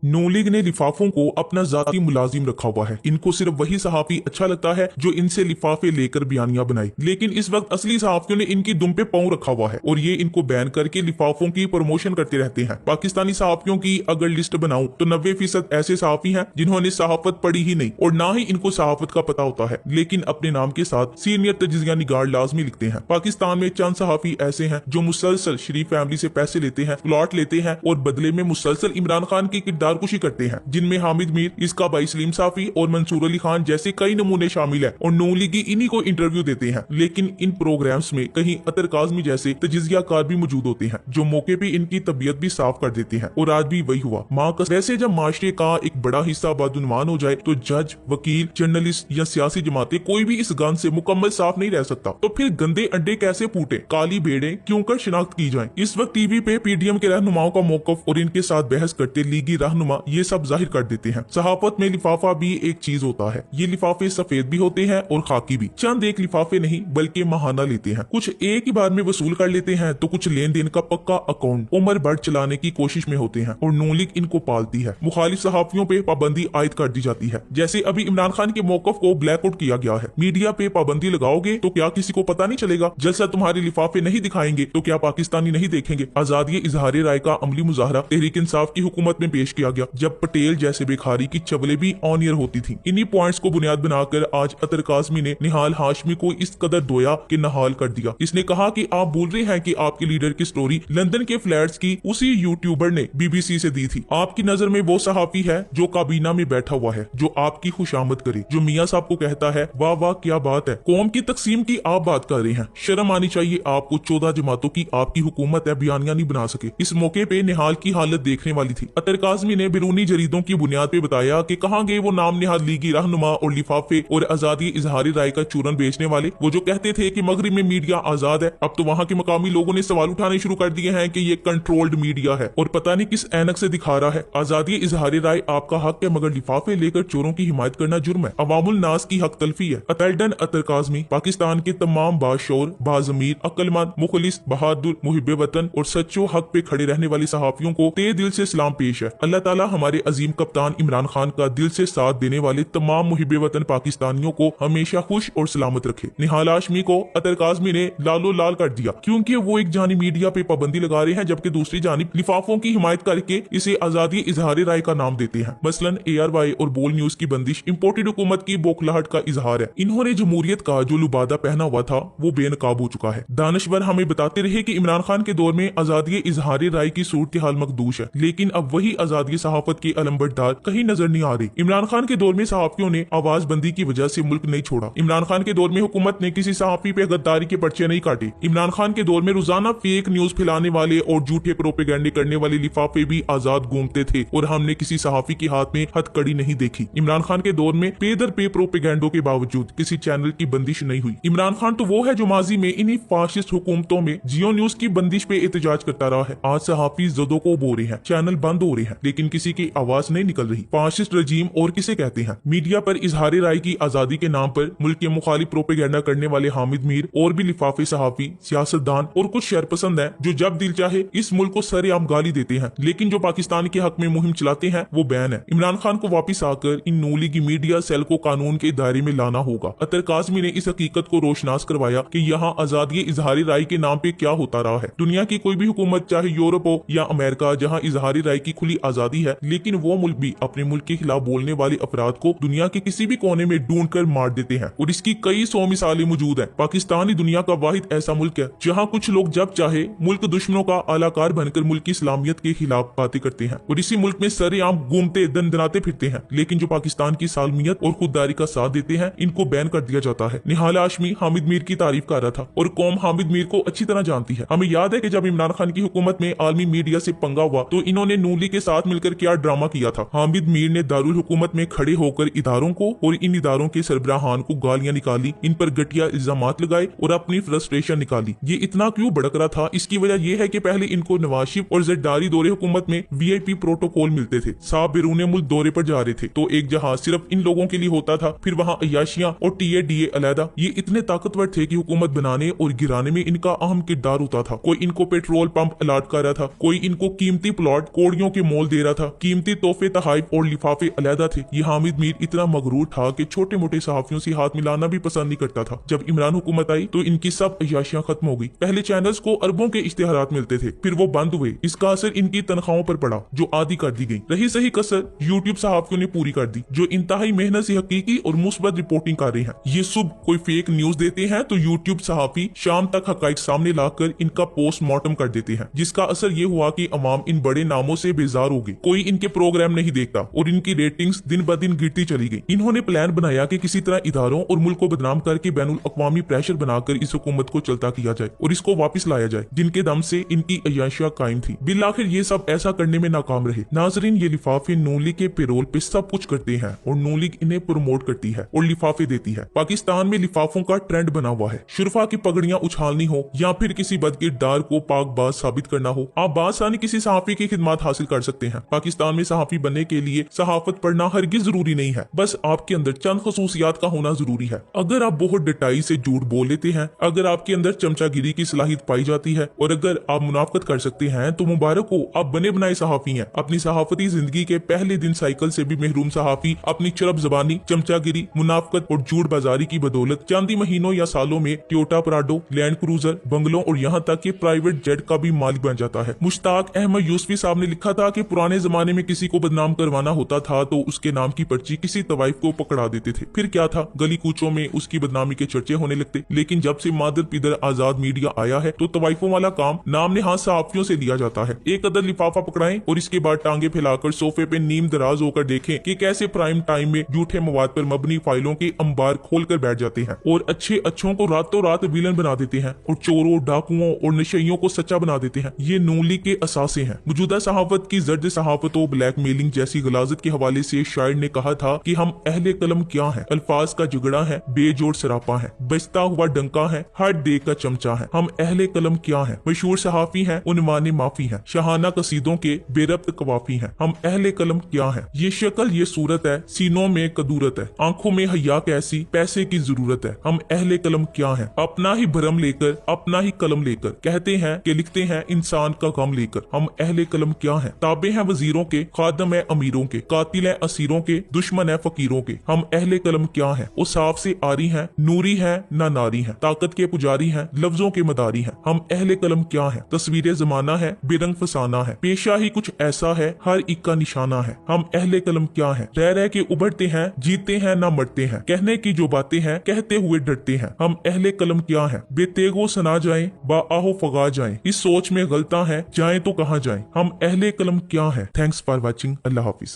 नून league ने लिफाफों को अपना जाती मुलाजिम रखा हुआ है। इनको सिर्फ वही सहाफी अच्छा लगता है जो इनसे लिफाफे लेकर बयानियां बनाए, लेकिन इस वक्त असली सहाफियों ने इनकी दुम पे पांव रखा हुआ है और ये इनको बैन करके लिफाफों की प्रमोशन करते रहते हैं। पाकिस्तानी सहाफियों की अगर लिस्ट बनाऊं तो 90% ऐसे सहाफी हैं जिन्होंने सहाफत पढ़ी ही नहीं और ना ही इनको सहाफत का पता होता है, लेकिन अपने नाम के साथ सीनियर तजिज़िया निगार लाजमी लिखते हैं। पाकिस्तान में चंद सहाफी ऐसे हैं जो मुसलसल शरीफ फैमिली से पैसे लेते हैं, प्लॉट लेते हैं और बदले में मुसलसल इमरान खान की किरदार कुशी करते हैं, जिनमें हामिद मीर, इसका भाई सलीम साफी और मंसूर अली खान जैसे कई नमूने शामिल है और नून लीगी इन्हीं को इंटरव्यू देते हैं। लेकिन इन प्रोग्राम्स में कहीं अतर काज़मी जैसे तजिज़ियाकार भी मौजूद होते हैं जो मौके पे इनकी तबीयत भी साफ कर देते हैं और आज भी वही हुआ। वैसे जब माशरे का एक बड़ा हिस्सा बदउनवान हो जाए तो जज, वकील, जर्नलिस्ट या सियासी जमातें कोई भी इस गंद से मुकम्मल साफ नहीं रह सकता। तो फिर गंदे अंडे कैसे फूटे, काली भेड़ें क्यों कर शिनाख्त की जाए। इस वक्त टीवी पे पीडीएम के रहनुमाओं का मौकफ और इनके साथ बहस करते लीगी रहनुमा ये सब जाहिर कर देते हैं। सहाफत में लिफाफा भी एक चीज होता है। ये लिफाफे सफेद भी होते हैं और खाकी भी। चंद एक लिफाफे नहीं बल्कि माहाना लेते हैं। कुछ एक ही बार में वसूल कर लेते हैं तो कुछ लेन देन का पक्का अकाउंट उम्र भर चलाने की कोशिश में होते हैं और नून लीग इनको पालती है। मुखालिफ सहाफियों पे पाबंदी आयद कर दी जाती है। जैसे अभी इमरान खान के मौकफ को ब्लैकआउट किया गया है। मीडिया पे पाबंदी लगाओगे तो क्या किसी को पता नहीं चलेगा? जलसा तुम्हारे लिफाफे नहीं दिखाएंगे तो क्या पाकिस्तानी नहीं देखेंगे? आजादी इजहार राय का अमली मुजाहरा तहरीक इंसाफ की हुकूमत में पेश किया गया जब पटेल जैसे बेखारी की चवले भी ऑन ईयर होती थी। इन्हीं पॉइंट्स को बुनियाद बनाकर आज अतर काज़मी ने निहाल हाशमी को इस कदर धोया कि नहाल कर दिया। इसने कहा कि आप बोल रहे हैं कि आपके लीडर की स्टोरी लंदन के फ्लैट्स की उसी यूट्यूबर ने बीबीसी से दी थी। आपकी नजर में वो सहाफी है जो काबीना में बैठा हुआ है, जो आपकी खुशामद करे, जो मियां साहब को कहता है वाह वाह क्या बात है। कौम की तकसीम की आप बात कर रहे हैं, शर्म आनी चाहिए आपको। 14 जमातों की आपकी हुकूमत है, बयानियां नहीं बना सके। इस मौके पे निहाल की हालत देखने वाली थी। अतर काज़मी ने बैरूनी जरीदों की बुनियाद पे बताया कि कहां गए वो नाम निहाल लीगी रहनुमा और लिफाफे और आजादी इजहारी राय का चूरन बेचने वाले, वो जो कहते थे कि मगरिब में मीडिया आजाद है। अब तो वहां के मकामी लोगों ने सवाल उठाने शुरू कर दिए हैं कि ये कंट्रोल्ड मीडिया है और पता नहीं किस ऐनक से दिखा रहा है। आजादी इजहारी राय आपका हक है, मगर लिफाफे लेकर चोरों की हिमायत करना जुर्म है। अवामुल नास की हक तलफी है। अतलडन अतर काज़मी पाकिस्तान के तमाम बाशौर, बाज़मीर, अक्लमंद, मुखलिस, बहादुर, मुहिब्बे वतन और सच्चो हक पे खड़े रहने वाली सहाफियों को ते दिल से सलाम पेश है। अल्लाह ताला हमारे अजीम कप्तान इमरान खान का दिल से साथ देने वाले तमाम मुहिब्बे वतन पाकिस्तानियों को हमेशा खुश और सलामत रखे। निहाल हाशमी को अतर काज़मी ने लालो लाल कर दिया क्योंकि वो एक जानी मीडिया पे पाबंदी लगा रहे हैं जबकि दूसरी जानिब लिफाफों की हिमायत करके इसे आजादी इजहार राय का नाम देते हैं। मसलन ARY और बोल न्यूज की बंदिश इम्पोर्टेड हुकूमत की बौखलाहट का इजहार है। इन्होंने जमहूरियत का जो लुबादा पहना हुआ था वो बेनकाब हो चुका है। दानिशवर हमें बताते रहे कि इमरान खान के दौर में आजादी इजहार राय की सूरत हाल मखदूश है, लेकिन अब वही आजादी सहाफत के अलंबरदार कहीं नजर नहीं आ रही। इमरान खान के दौर में सहाफियों ने आवाज बंदी की वजह से मुल्क नहीं छोड़ा। इमरान खान के दौर में हुकूमत ने किसी सहाफी पे गद्दारी के पर्चे नहीं काटे। इमरान खान के दौर में रोजाना फेक न्यूज फैलाने वाले और झूठे प्रोपेगेंडे करने वाले लिफाफे भी आजाद घूमते थे और हमने किसी सहाफी के हाथ में हथकड़ी नहीं देखी। इमरान खान के दौर में पे दर पे प्रोपेगेंडों के बावजूद किसी चैनल की बंदिश नहीं हुई। इमरान खान तो वो है जो माजी में इन्हीं फाशिस्ट हुकूमतों में जियो न्यूज की बंदिश पे एहतजाज करता रहा है। आज सहाफी जदों को बो रहे हैं, चैनल बंद हो रहे हैं, लेकिन किसी की आवाज नहीं निकल रही। फाशिस्ट रजीम और किसे कहते हैं? मीडिया पर इजहार राय की आजादी के नाम पर मुल्क के मुखालिफ प्रोपेगेंडा करने वाले हामिद मीर और भी लिफाफे सहाफी, सियासतदान और कुछ शरपसंद हैं जो जब दिल चाहे इस मुल्क को सरेआम गाली देते हैं, लेकिन जो पाकिस्तान के हक में मुहिम चलाते हैं वो बैन है। इमरान खान को वापिस आकर इन नून लीगी मीडिया सेल को कानून के दायरे में लाना होगा। अतर काज़मी ने इस हकीकत को रोशनास करवाया कि यहाँ आजादी इजहारी राय के नाम पे क्या होता रहा है। दुनिया की कोई भी हुकूमत, चाहे यूरोप हो या अमेरिका, जहाँ इजहारी राय की खुली आजादी है, लेकिन वो मुल्क भी अपने मुल्क के खिलाफ बोलने वाले अफराद को दुनिया के किसी भी कोने में ढूंढ कर मार देते हैं और इसकी कई 100 मिसालें मौजूद हैं। पाकिस्तान ही दुनिया का वाहिद ऐसा मुल्क है जहाँ कुछ लोग जब चाहे मुल्क दुश्मनों का आलाकार बनकर मुल्क की इस्लामियत के खिलाफ बातें करते हैं और इसी मुल्क में सरेआम घूमते दंदनाते फिरते हैं, लेकिन जो पाकिस्तान की सालमियत और खुददारी का साथ देते हैं इनको बैन कर दिया जाता है। निहाल हाशमी हामिद मीर की तारीफ कर रहा था और कौम हामिद मीर को अच्छी तरह जानती है। हमें याद है कि जब इमरान खान की हुकूमत में आलमी मीडिया से पंगा हुआ तो इन्होंने नून लीग के साथ मिलकर क्या ड्रामा किया था। हामिद मीर ने दारुल हुकूमत में खड़े होकर इदारों को और इन इदारों के सरबराहान को गालियां निकाली, इन पर घटिया इल्जामात लगाए और अपनी फ्रस्ट्रेशन निकाली। ये इतना क्यों भड़क रहा था? इसकी वजह यह है कि पहले इनको नवाज शरीफ और जरदारी दौरे हुकूमत में VIP प्रोटोकॉल मिलते थे। साहब बैरून मुल्क दौरे पर जा रहे थे तो एक जहाज सिर्फ इन लोगों के लिए होता था, फिर वहाँ अय्याशियां और TADA अलहदा। ये इतने ताकतवर थे कि हुकूमत बनाने और गिराने में इनका अहम किरदार होता था। कोई इनको पेट्रोल पंप अलाट कर रहा था, कोई इनको कीमती प्लॉट कोड़ियों के मोल दे रहा गया था। कीमती तोहफे, तहाइफ और लिफाफे अलहदा थे। ये हामिद मीर इतना मगरूर था कि छोटे मोटे सहाफियों से हाथ मिलाना भी पसंद नहीं करता था। जब इमरान हुकूमत आई तो इनकी सब अय्याशियां खत्म हो गई। पहले चैनल्स को अरबों के इश्तिहारात मिलते थे, फिर वो बंद हुए। इसका असर इनकी तनख्वाहों पर पड़ा जो आधी कर दी गई। रही सही कसर यूट्यूब सहाफियों ने पूरी कर दी, जो इंतहाई मेहनत से हकीकी और मुस्बत रिपोर्टिंग कर रहे हैं। ये सुबह कोई फेक न्यूज देते हैं तो यूट्यूब सहाफी शाम तक हकाइक सामने लाकर इनका पोस्टमार्टम कर देते हैं, जिसका असर ये हुआ कि अवाम इन बड़े नामों से बेजार हो गई। कोई इनके प्रोग्राम नहीं देखता और इनकी रेटिंग्स दिन ब दिन गिरती चली गई। इन्होंने प्लान बनाया कि किसी तरह इदारों और मुल्क को बदनाम करके बैनुल अक़वामी प्रेशर बनाकर इस हुकूमत को चलता किया जाए और इसको वापस लाया जाए, जिनके दम से इनकी अय्याशियां कायम थी। बिल आखिर ये सब ऐसा करने में नाकाम रहे। नाजरीन, ये लिफाफे नून लीग के पेरोल पे सब कुछ करते हैं और नून लीग इन्हें प्रमोट करती है और लिफाफे देती है। पाकिस्तान में लिफाफों का ट्रेंड बना हुआ है। शुरफा की पगड़ियां उछालनी हो या फिर किसी बदकिरदार को पाकबाज साबित करना हो, आप बासानी किसी सहाफी की खिदमत हासिल कर सकते हैं। पाकिस्तान में सहाफी बनने के लिए सहाफत पढ़ना हरगिज जरूरी नहीं है, बस आपके अंदर चंद खसूसियात का होना जरूरी है। अगर आप बहुत डटाई से झूठ बोल लेते हैं, अगर आपके अंदर चमचागिरी की सलाहियत पाई जाती है और अगर आप मुनाफकत कर सकते हैं तो मुबारक हो, आप बने बनाए सहाफी हैं। अपनी सहाफती जिंदगी के पहले दिन साइकिल से भी महरूम सहाफी अपनी चरब जबानी, चमचागिरी, मुनाफकत और झूठ बाजारी की बदौलत चंद महीनों या सालों में टोयोटा प्राडो, लैंड क्रूजर, बंगलों और यहाँ तक कि प्राइवेट जेट का भी मालिक बन जाता है। मुश्ताक अहमद यूसुफी साहब ने लिखा था कि पुराने जमाने में किसी को बदनाम करवाना होता था तो उसके नाम की पर्ची किसी तवाइफ को पकड़ा देते थे। फिर क्या था, गली कूचों में उसकी बदनामी के चर्चे होने लगते। लेकिन जब से मादर पिदर आजाद मीडिया आया है तो तवाइफों वाला काम नाम ने हाथ सहाफियों से लिया जाता है। एक अदर लिफाफा पकड़ाएं और इसके बाद टांगे फैलाकर सोफे पे नीम दराज होकर देखें कि कैसे प्राइम टाइम में झूठे मवाद पर मबनी फाइलों के अंबार खोलकर बैठ जाते हैं और अच्छों को रातों रात विलन बना देते हैं और चोरों, डाकुओं और नशइयों को सच्चा बना देते हैं। ये नून लीग के असासे हैं। मौजूदा सहाफत की जर्द सहाफतों, ब्लैकमेलिंग जैसी गलाजत के हवाले से शायर ने कहा था कि हम अहले कलम क्या है, अल्फाज का झगड़ा है, बेजोड़ सरापा है, बजता हुआ डंका है, हर दे का चमचा है। हम अहले कलम क्या है, मशहूर सहाफी हैं, उन्वाने माफी है, शहाना कसीदों के बेरब्त कवाफी हैं। हम अहले कलम क्या है, ये शक्ल ये सूरत है, सीनों में कदूरत है, आंखों में हया कैसी, पैसे की जरूरत है। हम अहले कलम क्या है, अपना ही भरम लेकर, अपना ही कलम लेकर, कहते हैं कि लिखते हैं इंसान का गम लेकर। हम अहले कलम क्या है, ताबे हैं वजीरों के, खादम है अमीरों के, कातिल है असीरों के, दुश्मन है फकीरों के। हम अहले कलम क्या है, वो साफ से आरी है, नूरी है ना नारी है, ताकत के पुजारी है, लफ्जों के मदारी है। हम अहले कलम क्या है, तस्वीर जमाना है, बेरंग फसाना है, पेशा ही कुछ ऐसा है, हर एक का निशाना है। हम अहले कलम क्या है, रह रह के उभरते हैं, जीते हैं ना मरते हैं, कहने की जो बातें हैं कहते हुए डरते हैं। हम अहले कलम क्या है, बेतेगो सना जाए, बाआहो फगा जाए, इस सोच में गलता है, जाए तो कहाँ जाए। हम अहले कलम क्या है। Thanks for watching. Allah Hafiz.